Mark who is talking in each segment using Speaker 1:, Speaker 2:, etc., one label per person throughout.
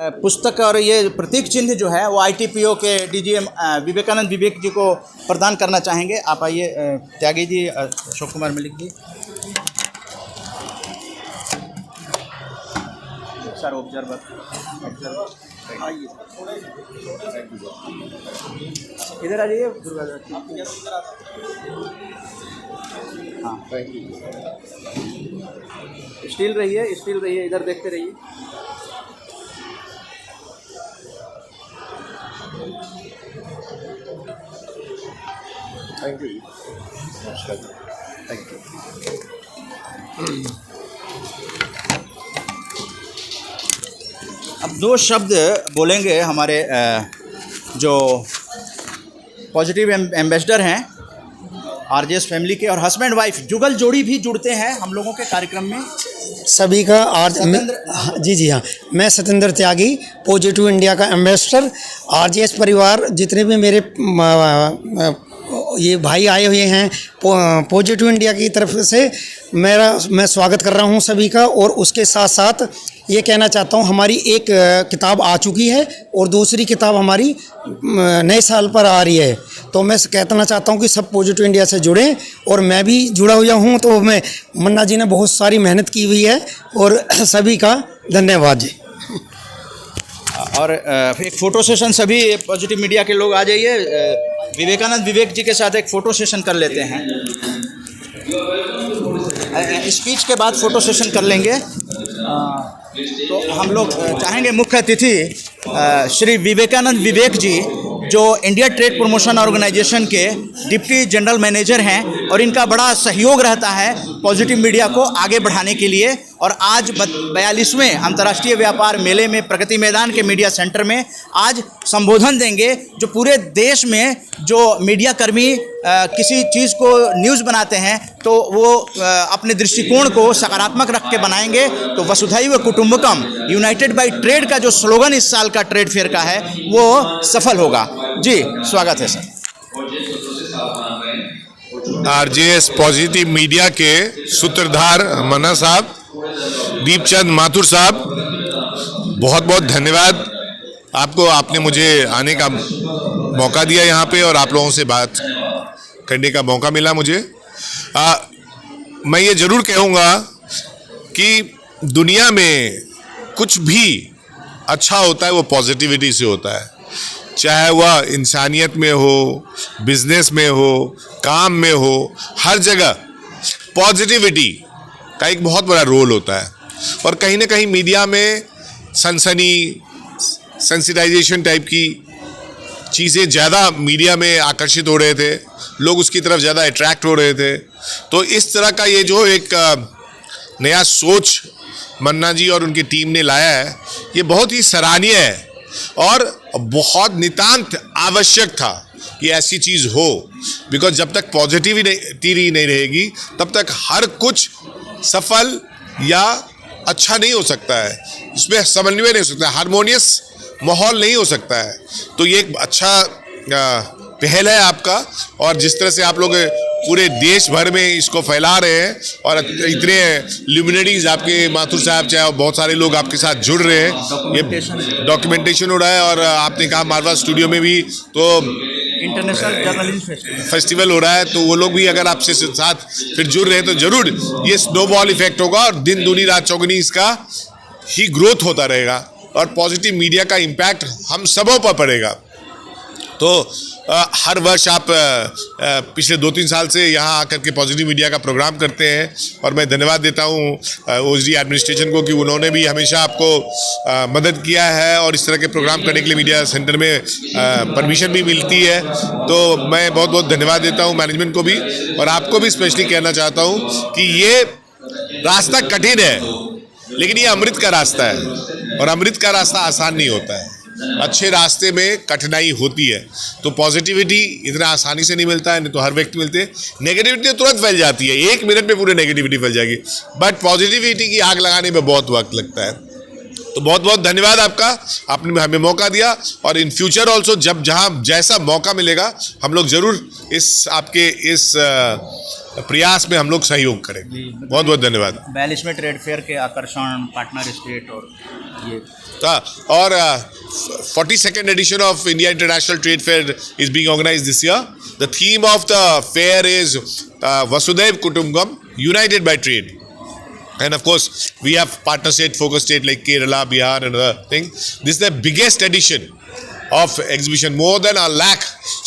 Speaker 1: पुस्तक और ये प्रतीक चिन्ह जो है वो ITPO के DGM विवेकानंद विवेक जी को प्रदान करना चाहेंगे। आप आइए त्यागी जी, अशोक कुमार मलिक जी। सर ऑब्जर्वर आइए, इधर आ जाइए। हाँ, स्टिल रहिए, इधर देखते रहिए। Thank you, thank you. अब 2 शब्द बोलेंगे हमारे जो पॉजिटिव एम्बेसडर हैं RJS फैमिली के, और हस्बैंड वाइफ जुगल जोड़ी भी जुड़ते हैं हम लोगों के कार्यक्रम में।
Speaker 2: सभी का जी हाँ, मैं सतेंद्र त्यागी, पॉजिटिव इंडिया का एम्बेसडर। RJS परिवार जितने भी मेरे ये भाई आए हुए हैं पॉजिटिव इंडिया की तरफ से, मैं स्वागत कर रहा हूं सभी का। और उसके साथ साथ ये कहना चाहता हूं, हमारी एक किताब आ चुकी है और दूसरी किताब हमारी नए साल पर आ रही है। तो मैं कहना चाहता हूं कि सब पॉजिटिव इंडिया से जुड़ें, और मैं भी जुड़ा हुआ हूं। तो मैं मन्ना जी ने बहुत सारी मेहनत की हुई है, और सभी का धन्यवाद जी।
Speaker 1: और एक फ़ोटो सेशन, सभी पॉजिटिव मीडिया के लोग आ जाइए। विवेकानंद विवेक जी के साथ एक फ़ोटो सेशन कर लेते हैं। स्पीच के बाद फ़ोटो सेशन कर लेंगे। तो हम लोग चाहेंगे मुख्य अतिथि श्री विवेकानंद विवेक जी, जो इंडिया ट्रेड प्रमोशन ऑर्गेनाइजेशन के डिप्टी जनरल मैनेजर हैं, और इनका बड़ा सहयोग रहता है पॉजिटिव मीडिया को आगे बढ़ाने के लिए। और आज 42वें अंतर्राष्ट्रीय व्यापार मेले में प्रगति मैदान के मीडिया सेंटर में आज संबोधन देंगे। जो पूरे देश में जो मीडिया कर्मी किसी चीज़ को न्यूज़ बनाते हैं तो वो अपने दृष्टिकोण को सकारात्मक रख के बनाएंगे। तो वसुधैव कुटुंबकम, यूनाइटेड बाय ट्रेड का जो स्लोगन इस साल का ट्रेड फेयर का है वो सफल होगा। जी, स्वागत है सर।
Speaker 3: RJS पॉजिटिव मीडिया के सूत्रधार मन्ना साहब, दीपचंद माथुर साहब, बहुत बहुत धन्यवाद आपको। आपने मुझे आने का मौका दिया यहाँ पे, और आप लोगों से बात करने का मौका मिला मुझे। मैं ये ज़रूर कहूँगा कि दुनिया में कुछ भी अच्छा होता है वो पॉजिटिविटी से होता है। चाहे वह इंसानियत में हो, बिजनेस में हो, काम में हो, हर जगह पॉजिटिविटी का एक बहुत बड़ा रोल होता है। और कहीं ना कहीं मीडिया में सनसनी, सेंसिटाइजेशन टाइप की चीज़ें ज़्यादा मीडिया में आकर्षित हो रहे थे, लोग उसकी तरफ ज़्यादा अट्रैक्ट हो रहे थे। तो इस तरह का ये जो एक नया सोच मन्ना जी और उनकी टीम ने लाया है, ये बहुत ही सराहनीय है और बहुत नितांत आवश्यक था कि ऐसी चीज़ हो। बिकॉज जब तक पॉजिटिविटी नहीं रहेगी तब तक हर कुछ सफल या अच्छा नहीं हो सकता है, इसमें समन्वय नहीं हो सकता, हार्मोनियस माहौल नहीं हो सकता है। तो ये एक अच्छा पहल है आपका, और जिस तरह से आप लोग पूरे देश भर में इसको फैला रहे हैं, और इतने ल्यूमिनरीज आपके माथुर साहब चाहे बहुत सारे लोग आपके साथ जुड़ रहे हैं, ये डॉक्यूमेंटेशन हो रहा है। और आपने कहा मारवा स्टूडियो में भी तो
Speaker 1: इंटरनेशनल जर्नलिज्म
Speaker 3: फेस्टिवल हो रहा है, तो वो लोग भी अगर आपसे साथ फिर जुड़ रहे हैं तो जरूर ये स्नोबॉल इफेक्ट होगा, और दिन दूनी रात चौगुनी इसका ही ग्रोथ होता रहेगा, और पॉजिटिव मीडिया का इम्पैक्ट हम सबों पर पड़ेगा। तो हर वर्ष आप पिछले 2-3 साल से यहाँ आकर के पॉजिटिव मीडिया का प्रोग्राम करते हैं, और मैं धन्यवाद देता हूँ OSD एडमिनिस्ट्रेशन को कि उन्होंने भी हमेशा आपको मदद किया है, और इस तरह के प्रोग्राम करने के लिए मीडिया सेंटर में परमिशन भी मिलती है। तो मैं बहुत बहुत धन्यवाद देता हूँ मैनेजमेंट को भी, और आपको भी स्पेशली कहना चाहता हूँ कि ये रास्ता कठिन है, लेकिन ये अमृत का रास्ता है, और अमृत का रास्ता आसान नहीं होता है। अच्छे रास्ते में कठिनाई होती है। तो पॉजिटिविटी इतना आसानी से नहीं मिलता है, नहीं तो हर व्यक्ति मिलते हैं। नेगेटिविटी तुरंत फैल जाती है, 1 मिनट में पूरे नेगेटिविटी फैल जाएगी, बट पॉजिटिविटी की आग लगाने में बहुत वक्त लगता है। तो बहुत बहुत धन्यवाद आपका, आपने हमें मौका दिया, और इन फ्यूचर ऑल्सो जब जहाँ जैसा मौका मिलेगा हम लोग ज़रूर इस आपके इस प्रयास में हम लोग सहयोग करेंगे। बहुत बहुत धन्यवाद।
Speaker 1: 42वें ट्रेड फेयर के आकर्षण, पार्टनर स्टेट और
Speaker 3: और 42nd edition of India International Trade Fair is being organized this year. The theme of the fair is Vasudhaiv Kutumbakam, United by Trade. And of course, we have partner state, focus state like Kerala, Bihar and other things. This is the biggest edition of exhibition. More than 1 lakh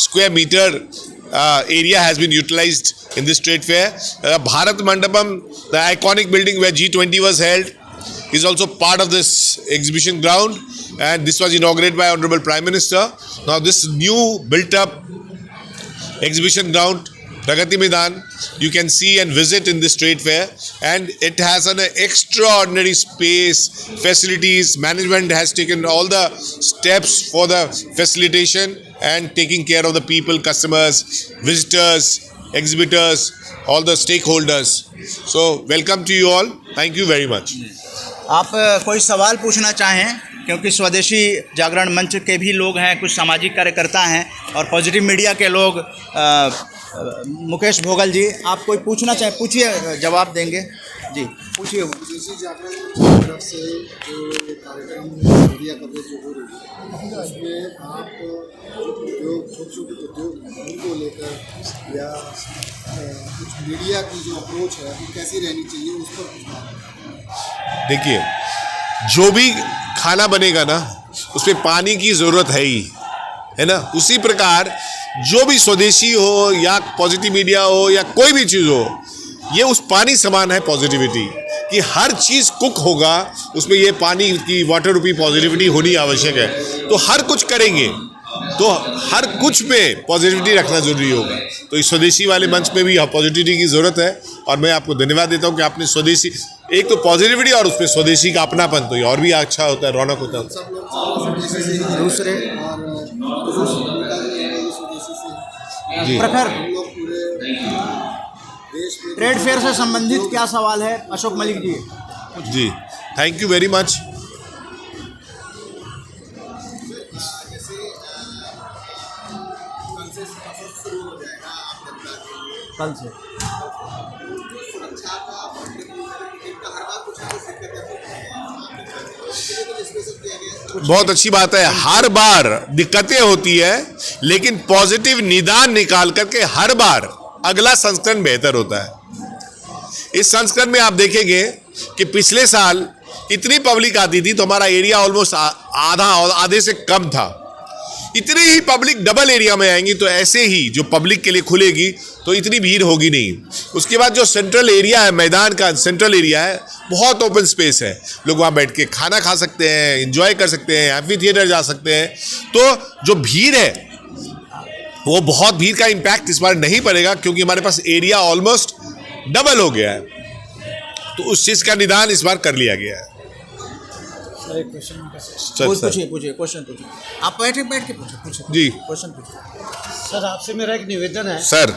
Speaker 3: square meter area has been utilized in this trade fair. Bharat Mandapam, the iconic building where G20 was held, is also part of this exhibition ground, and this was inaugurated by Honorable Prime Minister. Now this new built up exhibition ground, Pragati Maidan, you can see and visit in this trade fair, and it has an extraordinary space, facilities. Management has taken all the steps for the facilitation and taking care of the people, customers, visitors, exhibitors, all the stakeholders. So welcome to you all. Thank you very much.
Speaker 1: आप कोई सवाल पूछना चाहें, क्योंकि स्वदेशी जागरण मंच के भी लोग हैं, कुछ सामाजिक कार्यकर्ता हैं और पॉजिटिव मीडिया के लोग। मुकेश भोगल जी, आप कोई पूछना चाहें, पूछिए, जवाब देंगे जी, पूछिए।
Speaker 4: स्वदेशी जागरण मंच की तरफ से जो कार्यक्रम मीडिया कवरेज जो हो रही है, उसमें आप उद्योग, छोटे छोटे उद्योग उनको लेकर या कुछ मीडिया की जो अप्रोच है वो कैसी रहनी चाहिए, उस पर कुछ बात।
Speaker 3: देखिए, जो भी खाना बनेगा ना, उसमें पानी की ज़रूरत है ना। उसी प्रकार जो भी स्वदेशी हो या पॉजिटिव मीडिया हो या कोई भी चीज़ हो, ये उस पानी समान है पॉजिटिविटी, कि हर चीज़ कुक होगा उसमें ये पानी की वाटर रूपी पॉजिटिविटी होनी आवश्यक है। तो हर कुछ करेंगे तो हर कुछ में पॉजिटिविटी रखना ज़रूरी होगा। तो इस स्वदेशी वाले मंच में भी पॉजिटिविटी की ज़रूरत है, और मैं आपको धन्यवाद देता हूँ कि आपने स्वदेशी, एक तो पॉजिटिविटी और उसमें स्वदेशी का अपनापन, तो ये और भी अच्छा होता है, रौनक होता है।
Speaker 4: सब लोग स्वदेशी से ही
Speaker 1: दूसरे
Speaker 3: जी,
Speaker 1: प्रखर
Speaker 4: हम लोग पूरे देश में
Speaker 1: ट्रेड फेयर से संबंधित क्या सवाल है अशोक मलिक जी?
Speaker 3: जी, थैंक यू वेरी मच।
Speaker 1: कल से
Speaker 3: बहुत अच्छी बात है। हर बार दिक्कतें होती है, लेकिन पॉजिटिव निदान निकाल करके हर बार अगला संस्करण बेहतर होता है। इस संस्करण में आप देखेंगे कि पिछले साल इतनी पब्लिक आती थी तो हमारा एरिया ऑलमोस्ट आधे से कम था। इतनी ही पब्लिक डबल एरिया में आएंगी तो ऐसे ही जो पब्लिक के लिए खुलेगी तो इतनी भीड़ होगी नहीं। उसके बाद जो सेंट्रल एरिया है, मैदान का सेंट्रल एरिया है, बहुत ओपन स्पेस है, लोग वहाँ बैठ के खाना खा सकते हैं, एंजॉय कर सकते हैं, एम्फी थिएटर जा सकते हैं। तो जो भीड़ है वो बहुत भीड़ का इम्पैक्ट इस बार नहीं पड़ेगा, क्योंकि हमारे पास एरिया ऑलमोस्ट डबल हो गया है। तो उस चीज़ का निदान इस बार कर लिया गया है।
Speaker 1: पूछिए क्वेश्चन पूछिए, आप बैठ के पूछिए
Speaker 3: जी,
Speaker 1: क्वेश्चन पूछिए।
Speaker 2: सर, आपसे मेरा एक निवेदन है।
Speaker 3: सर,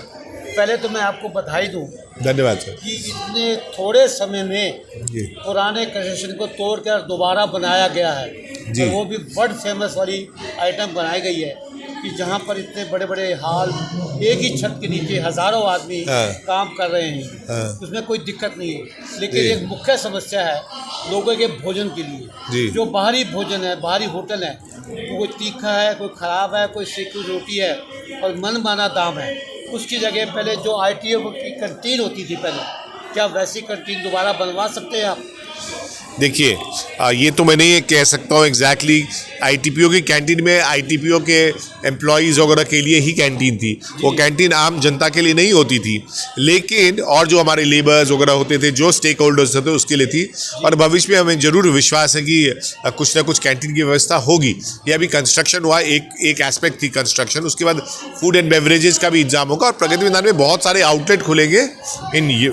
Speaker 2: पहले तो मैं आपको बधाई दूं
Speaker 3: धन्यवाद सर।
Speaker 2: कि इतने थोड़े समय में
Speaker 3: जी,
Speaker 2: पुराने कंस्ट्रक्शन को तोड़कर दोबारा बनाया गया है,
Speaker 3: जी।
Speaker 2: और वो भी वर्ल्ड फेमस वाली आइटम बनाई गई है कि जहाँ पर इतने बड़े बड़े हॉल, एक ही छत के नीचे हज़ारों आदमी काम कर रहे हैं। उसमें कोई दिक्कत नहीं है, लेकिन
Speaker 3: जी।
Speaker 2: एक मुख्य समस्या है लोगों के भोजन के लिए।
Speaker 3: जी।
Speaker 2: जो बाहरी भोजन है, बाहरी होटल है, वो कोई तीखा है, कोई ख़राब है, कोई सेकी रोटी है और मनमाना दाम है। उसकी जगह पहले जो ITO की कैंटीन होती थी पहले, क्या वैसी कैंटीन दोबारा बनवा सकते हैं आप?
Speaker 3: देखिए, ये तो मैं नहीं कह सकता हूँ एग्जैक्टली। ITPO की कैंटीन में ITPO के एम्प्लॉयज़ वगैरह के लिए ही कैंटीन थी, वो कैंटीन आम जनता के लिए नहीं होती थी, लेकिन और जो हमारे लेबर्स वगैरह होते थे, जो स्टेक होल्डर्स होते, उसके लिए थी। और भविष्य में हमें ज़रूर विश्वास है कि कुछ ना कुछ कैंटीन की व्यवस्था होगी। ये अभी कंस्ट्रक्शन हुआ, एक एस्पेक्ट थी कंस्ट्रक्शन, उसके बाद फूड एंड बेवरेजेस का भी इंतजाम होगा, और प्रगति मैदान में बहुत सारे आउटलेट खुलेंगे इन ये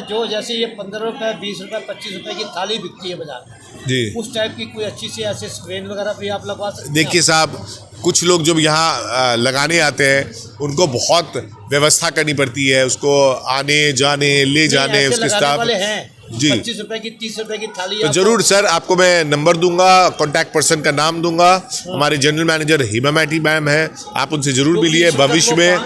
Speaker 2: जो जैसे ये 15 रुपये, 20 रुपये, 25 रुपये की थाली बिकती है बाजार में,
Speaker 3: जी,
Speaker 2: उस टाइप की कोई अच्छी सी ऐसे स्क्रीन वगैरह भी आप लगवा सकते हैं?
Speaker 3: देखिए साहब, कुछ लोग जब यहाँ लगाने आते हैं उनको बहुत व्यवस्था करनी पड़ती है, उसको आने जाने ले जाने, उसके स्टाफ
Speaker 2: वाले हैं
Speaker 3: जी,
Speaker 2: 25 रुपए की, 30 रुपए की थाली।
Speaker 3: तो जरूर सर, आपको मैं नंबर दूंगा, कॉन्टैक्ट पर्सन का नाम दूंगा। हमारे जनरल मैनेजर हिमा मैटी मैम है, आप उनसे जरूर मिलिए। भविष्य में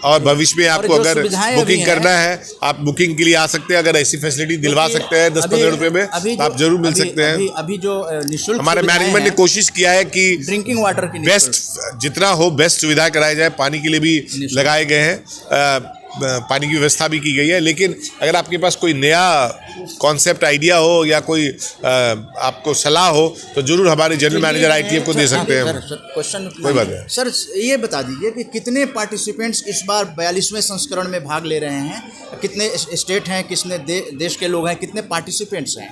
Speaker 3: और भविष्य में आपको
Speaker 1: जो
Speaker 3: अगर
Speaker 1: सुविधाएं अभी
Speaker 3: बुकिंग
Speaker 1: हैं-
Speaker 3: करना है, आप बुकिंग के लिए आ सकते हैं। अगर ऐसी फैसिलिटी दिलवा सकते हैं 10-15 रुपए में, तो आप जरूर मिल सकते हैं।
Speaker 1: अभी जो निःशुल्क
Speaker 3: हमारे
Speaker 1: सुविधाएं
Speaker 3: मैनेजमेंट ने
Speaker 1: हैं,
Speaker 3: कोशिश किया है कि
Speaker 1: ड्रिंकिंग वाटर की
Speaker 3: बेस्ट जितना हो बेस्ट सुविधा कराई जाए। पानी के लिए भी लगाए गए हैं, पानी की व्यवस्था भी की गई है। लेकिन अगर आपके पास कोई नया कॉन्सेप्ट आइडिया हो या कोई आपको सलाह हो, तो जरूर हमारे जनरल मैनेजर ITF को दे सकते हैं।
Speaker 1: क्वेश्चन
Speaker 3: कोई बात नहीं।
Speaker 1: सर, ये बता दीजिए कि कितने पार्टिसिपेंट्स इस बार 42वें संस्करण में भाग ले रहे हैं, कितने स्टेट हैं, कितने देश के लोग हैं, कितने पार्टिसिपेंट्स हैं?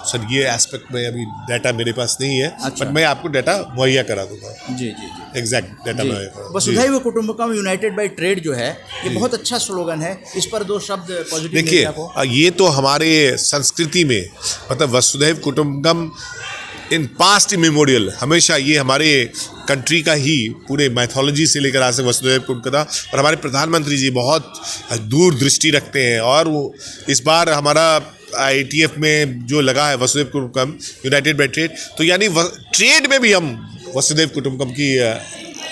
Speaker 3: सर, ये एस्पेक्ट में अभी डाटा मेरे पास नहीं है,
Speaker 1: अच्छा।
Speaker 3: बट मैं आपको डाटा मुहैया करा दूंगा।
Speaker 1: जी जी जी
Speaker 3: एग्जैक्ट डाटा मुहैया करा दूंगा।
Speaker 1: वसुधैव कुटुंबकम यूनाइटेड बाय ट्रेड जो है, ये बहुत अच्छा स्लोगन है। इस पर दो शब्द पॉजिटिव
Speaker 3: देखिए,
Speaker 1: मीडिया को।
Speaker 3: ये तो हमारे संस्कृति में, मतलब वसुधैव कुटुंबकम इन पास्ट मेमोरियल, हमेशा ये हमारे कंट्री का ही पूरे मैथोलॉजी से लेकर आज तक वसुधैव कुटुंबकम। और हमारे प्रधानमंत्री जी बहुत दूरदृष्टि रखते हैं, और वो इस बार हमारा ITF में जो लगा है वसुधैव कुटुंबकम यूनाइटेड बाय ट्रेड, तो यानी ट्रेड में भी हम वसुधैव कुटुंबकम की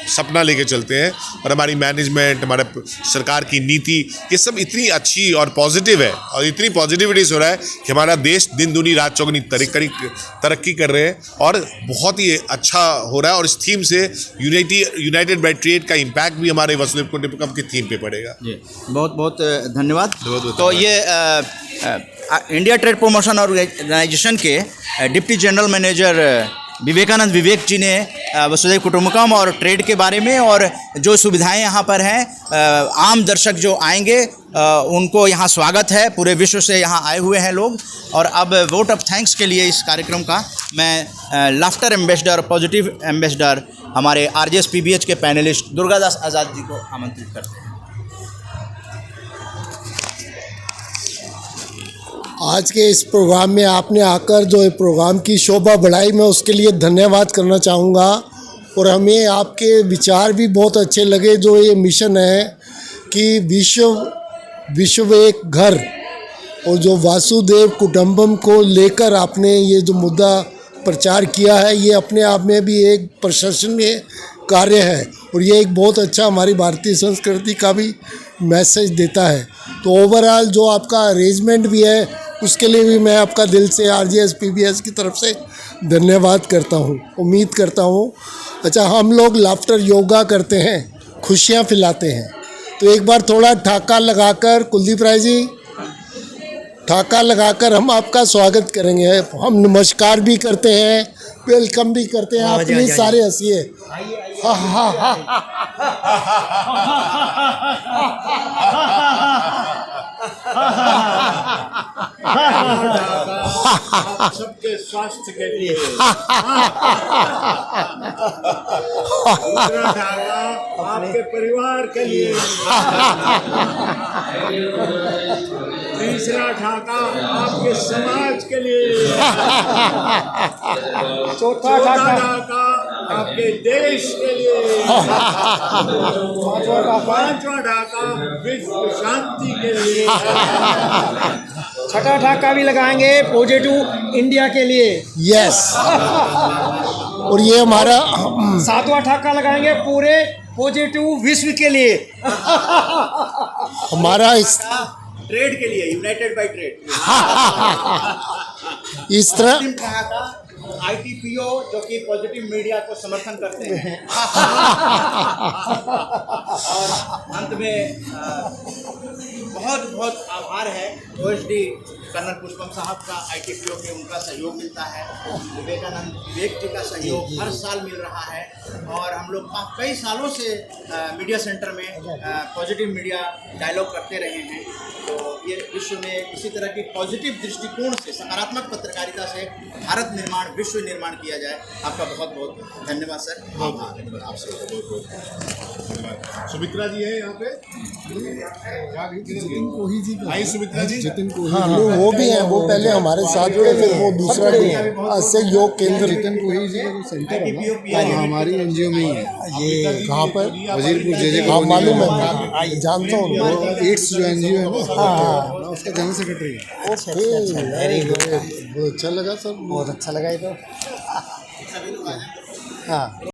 Speaker 3: सपना लेके चलते हैं। और हमारी मैनेजमेंट, हमारे सरकार की नीति, ये सब इतनी अच्छी और पॉजिटिव है, और इतनी पॉजिटिविटी हो रहा है कि हमारा देश दिन दुनी रात चौगुनी तरक्की कर रहे हैं, और बहुत ही अच्छा हो रहा है। और इस थीम से यूनाइटेड बाय ट्रेड का इम्पैक्ट भी हमारे वसुधैव कुटुंबकम की थीम पे पड़ेगा।
Speaker 1: जी, बहुत बहुत धन्यवाद।
Speaker 3: बहुत
Speaker 1: तो ये इंडिया ट्रेड प्रमोशन ऑर्गेनाइजेशन के डिप्टी जनरल मैनेजर विवेकानंद विवेक जी ने वसुधैव कुटुंबकम और ट्रेड के बारे में, और जो सुविधाएं यहाँ पर हैं, आम दर्शक जो आएंगे उनको यहाँ स्वागत है। पूरे विश्व से यहाँ आए हुए हैं लोग। और अब वोट ऑफ थैंक्स के लिए इस कार्यक्रम का मैं लाफ्टर एम्बेसडर, पॉजिटिव एम्बेसडर, हमारे RJS PBH के पैनलिस्ट दुर्गादास आज़ाद जी को आमंत्रित करते हैं।
Speaker 4: आज के इस प्रोग्राम में आपने आकर जो प्रोग्राम की शोभा बढ़ाई, मैं उसके लिए धन्यवाद करना चाहूँगा। और हमें आपके विचार भी बहुत अच्छे लगे। जो ये मिशन है कि विश्व एक घर, और जो वासुदेव कुटुंबकम को लेकर आपने ये जो मुद्दा प्रचार किया है, ये अपने आप में भी एक प्रशंसनीय कार्य है। और ये एक बहुत अच्छा हमारी भारतीय संस्कृति का भी मैसेज देता है। तो ओवरऑल जो आपका अरेंजमेंट भी है, उसके लिए भी मैं आपका दिल से RJS PBH की तरफ से धन्यवाद करता हूँ। उम्मीद करता हूँ, अच्छा, हम लोग लाफ्टर योगा करते हैं, खुशियाँ फैलाते हैं, तो एक बार थोड़ा ठाका लगाकर, कुलदीप राय जी, ठाका लगाकर हम आपका स्वागत करेंगे। हम नमस्कार भी करते हैं, वेलकम भी करते हैं। आप प्लीज सारे हंसिए। हाँ हाँ हाँ।
Speaker 5: सबके स्वास्थ्य के लिए आपके परिवार के लिए, तीसरा ठाका आपके समाज के लिए, चौथा ठाका आपके देश के लिए, पांचवा ठाका विश्व शांति के लिए,
Speaker 2: छठा ठाका भी लगाएंगे पॉजिटिव इंडिया के लिए।
Speaker 4: यस। और ये हमारा
Speaker 2: सातवां ठाका लगाएंगे पूरे पॉजिटिव विश्व के लिए।
Speaker 4: हमारा इस
Speaker 1: ट्रेड के लिए, यूनाइटेड बाय ट्रेड।
Speaker 4: इस तरह
Speaker 1: ITPO जो कि पॉजिटिव मीडिया को समर्थन करते हैं। और अंत में बहुत बहुत आभार है OSD कर्नल पुष्पम साहब का। ITPO के उनका सहयोग मिलता है, विवेकानंद विवेक जी का सहयोग हर साल मिल रहा है। और हम लोग कई सालों से मीडिया सेंटर में पॉजिटिव मीडिया डायलॉग करते रहे हैं। तो ये विश्व में इसी तरह की पॉजिटिव दृष्टिकोण से, सकारात्मक पत्रकारिता से भारत निर्माण, विश्व निर्माण किया जाए। आपका बहुत बहुत धन्यवाद सर।
Speaker 3: सुमित्रा जी है यहाँ पे,
Speaker 4: कोही जी का,
Speaker 3: आई सुमित्रा जी,
Speaker 4: जितिन कोही, हाँ, वो भी है, वो पहले हमारे साथ जुड़े, फिर वो दूसरा योग केंद्र जितिन कोही जी का सेंटर है ना, हमारी NGO में ही है। ये कहाँ पर? वजीरपुर JJ। हाँ मालूम है, जानता हूँ। एड्स जो NGO है ना, हाँ, उसका जनरल सेक्रेटरी है। ओके, बहुत अच्छा लगा सर, बहुत अच्छा लगा ये तो। हाँ।